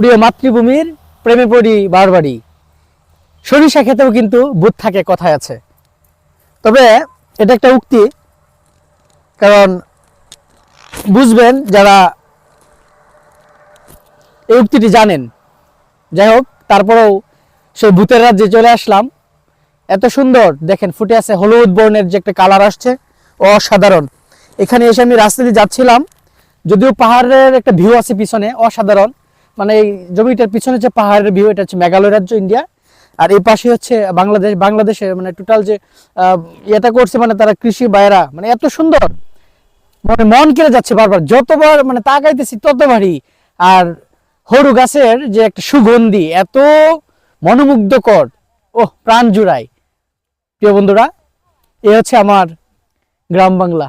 প্রিয় মাতৃভূমির প্রেমে পড়ি বারবারই। সরিষা খেতেও কিন্তু ভূত থাকে কথায় আছে। তবে এটা একটা উক্তি, কারণ বুঝবেন যারা এই উক্তিটি জানেন। যাই হোক, তারপরেও সেই ভূতের রাজ্যে চলে আসলাম। এত সুন্দর দেখেন, ফুটে আছে হলুদ বর্ণের যে একটা কালার আসছে, অসাধারণ। এখানে এসে আমি রাস্তা দিয়ে যাচ্ছিলাম, যদিও পাহাড়ের একটা ভিউ আছে পিছনে, অসাধারণ। মানে এই জমিটার পিছনে যে পাহাড়ের ভিউ, এটা হচ্ছে মেঘালয় রাজ্য, ইন্ডিয়া। আর এই পাশে হচ্ছে বাংলাদেশে মানে টোটাল যে এটা করছে, মানে তারা কৃষি বাইরা, মানে এত সুন্দর, মানে মন কেড়ে যাচ্ছে বারবার, যতবার মানে তাকাইতেছি ততবারই। আর হরু গাছের যে একটা সুগন্ধি এত মনোমুগ্ধকর, ও প্রাণ জুড়ায়। প্রিয় বন্ধুরা, এ হচ্ছে আমার গ্রাম বাংলা।